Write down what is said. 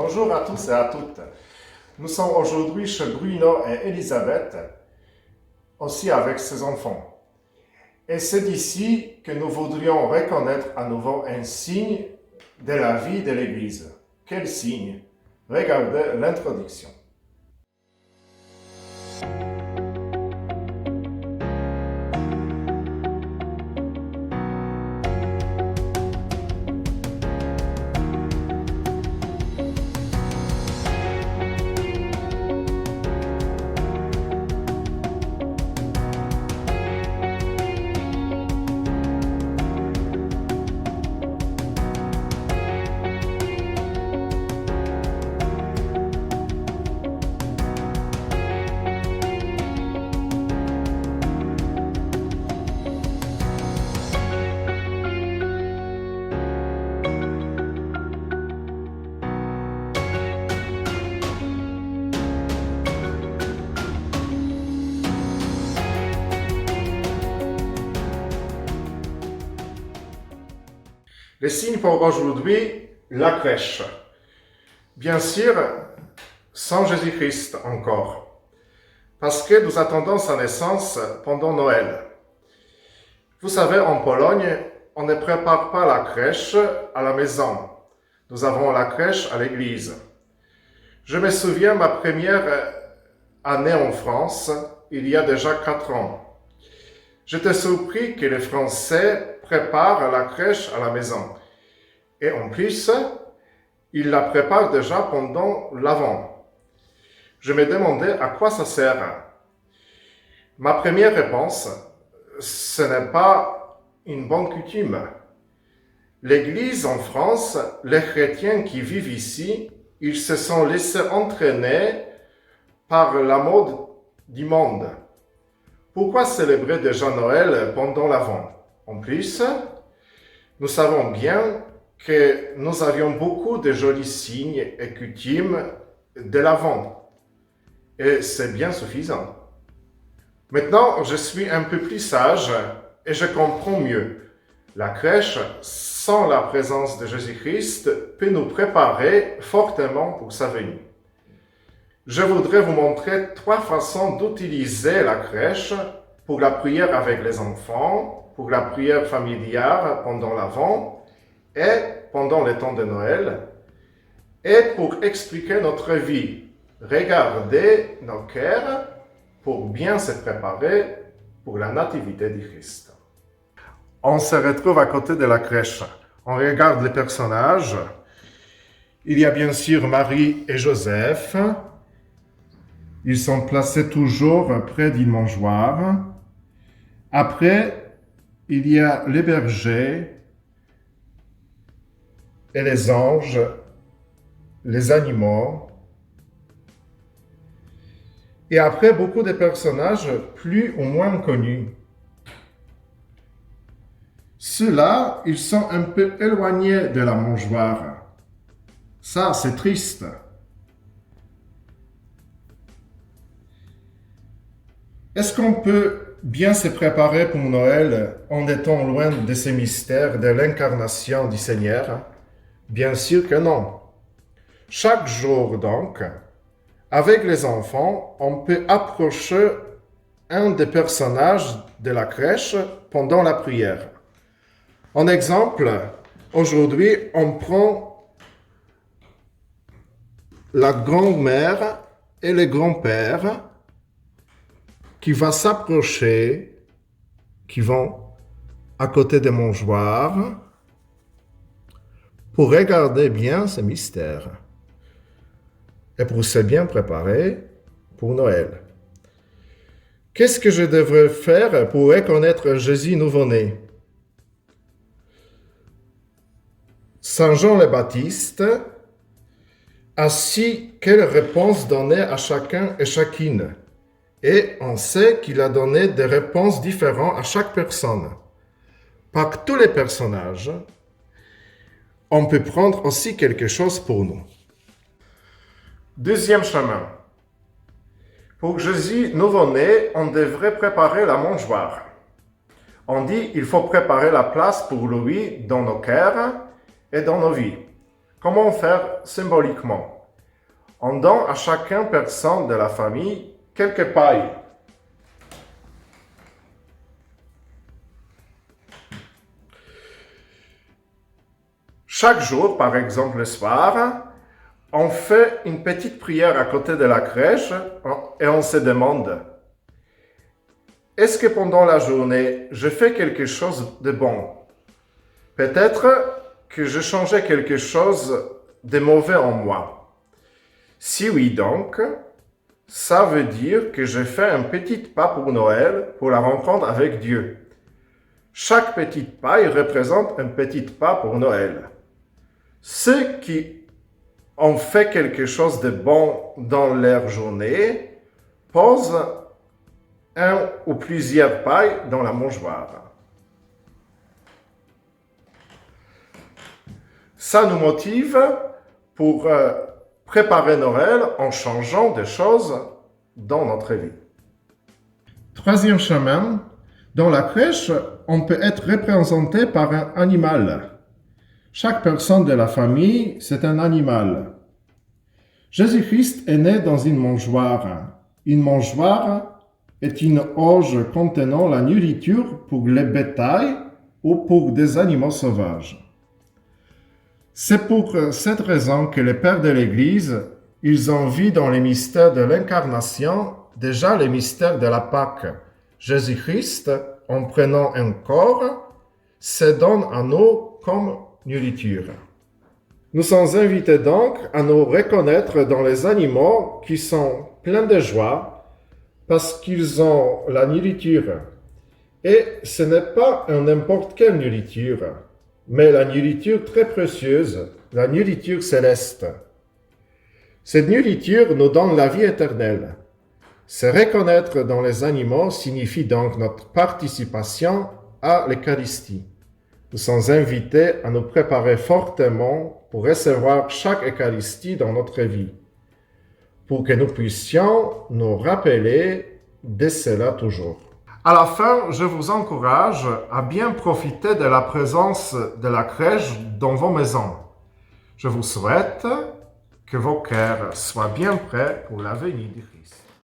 Bonjour à tous et à toutes. Nous sommes aujourd'hui chez Bruno et Elisabeth, aussi avec ses enfants. Et c'est d'ici que nous voudrions reconnaître à nouveau un signe de la vie de l'Église. Quel signe? Regardez l'introduction. Le signe pour aujourd'hui, la crèche. Bien sûr, sans Jésus-Christ encore, parce que nous attendons sa naissance pendant Noël. Vous savez, en Pologne, on ne prépare pas la crèche à la maison. Nous avons la crèche à l'église. Je me souviens ma première année en France, il y a déjà 4 ans. J'étais surpris que les Français préparent la crèche à la maison. Et en plus, ils la préparent déjà pendant l'Avent. Je me demandais à quoi ça sert. Ma première réponse, ce n'est pas une bonne coutume. L'Église en France, les chrétiens qui vivent ici, ils se sont laissés entraîner par la mode du monde. Pourquoi célébrer déjà Noël pendant l'Avent? En plus, nous savons bien que nous avions beaucoup de jolis signes et coutumes de l'Avent. Et c'est bien suffisant. Maintenant, je suis un peu plus sage et je comprends mieux. La crèche, sans la présence de Jésus-Christ, peut nous préparer fortement pour sa venue. Je voudrais vous montrer 3 façons d'utiliser la crèche pour la prière avec les enfants, pour la prière familiale pendant l'Avent et pendant le temps de Noël, et pour expliquer notre vie. Regardez nos cœurs pour bien se préparer pour la nativité du Christ. On se retrouve à côté de la crèche. On regarde les personnages. Il y a bien sûr Marie et Joseph. Ils sont placés toujours près d'une mangeoire. Après, il y a les bergers et les anges, les animaux. Et après, beaucoup de personnages plus ou moins connus. Ceux-là, ils sont un peu éloignés de la mangeoire. Ça, c'est triste. Est-ce qu'on peut bien se préparer pour Noël en étant loin de ces mystères de l'incarnation du Seigneur? Bien sûr que non. Chaque jour, donc, avec les enfants, on peut approcher un des personnages de la crèche pendant la prière. En exemple, aujourd'hui, on prend la grand-mère et le grand-père qui vont s'approcher, qui vont à côté des mangeoires pour regarder bien ce mystère et pour se bien préparer pour Noël. Qu'est-ce que je devrais faire pour reconnaître Jésus nouveau-né? Saint Jean le Baptiste a su quelle réponse donner à chacun et chacune. Et on sait qu'il a donné des réponses différentes à chaque personne. Par tous les personnages, on peut prendre aussi quelque chose pour nous. Deuxième chemin. Pour Jésus nouveau-né, on devrait préparer la mangeoire. On dit qu'il faut préparer la place pour lui dans nos cœurs et dans nos vies. Comment faire symboliquement? On donne à chacun personne de la famille quelques pailles. Chaque jour, par exemple le soir, on fait une petite prière à côté de la crèche et on se demande, est-ce que pendant la journée, je fais quelque chose de bon? Peut-être que je changeais quelque chose de mauvais en moi. Si oui donc, ça veut dire que je fais un petit pas pour Noël, pour la rencontre avec Dieu. Chaque petite pas, il représente un petit pas pour Noël. Ceux qui ont fait quelque chose de bon dans leur journée posent un ou plusieurs pailles dans la mangeoire. Ça nous motive pour préparer Noël en changeant des choses dans notre vie. Troisième chemin, dans la crèche, on peut être représenté par un animal. Chaque personne de la famille, c'est un animal. Jésus-Christ est né dans une mangeoire. Une mangeoire est une auge contenant la nourriture pour le bétail ou pour des animaux sauvages. C'est pour cette raison que les pères de l'Église, ils ont vu dans les mystères de l'incarnation déjà les mystères de la Pâque. Jésus-Christ, en prenant un corps, se donne à nous comme nourriture. Nous sommes invités donc à nous reconnaître dans les animaux qui sont pleins de joie parce qu'ils ont la nourriture. Et ce n'est pas n'importe quelle nourriture, mais la nourriture très précieuse, la nourriture céleste. Cette nourriture nous donne la vie éternelle. Se reconnaître dans les animaux signifie donc notre participation à l'Eucharistie. Nous sommes invités à nous préparer fortement pour recevoir chaque Eucharistie dans notre vie, pour que nous puissions nous rappeler de cela toujours. À la fin, je vous encourage à bien profiter de la présence de la crèche dans vos maisons. Je vous souhaite que vos cœurs soient bien prêts pour la venue du Christ.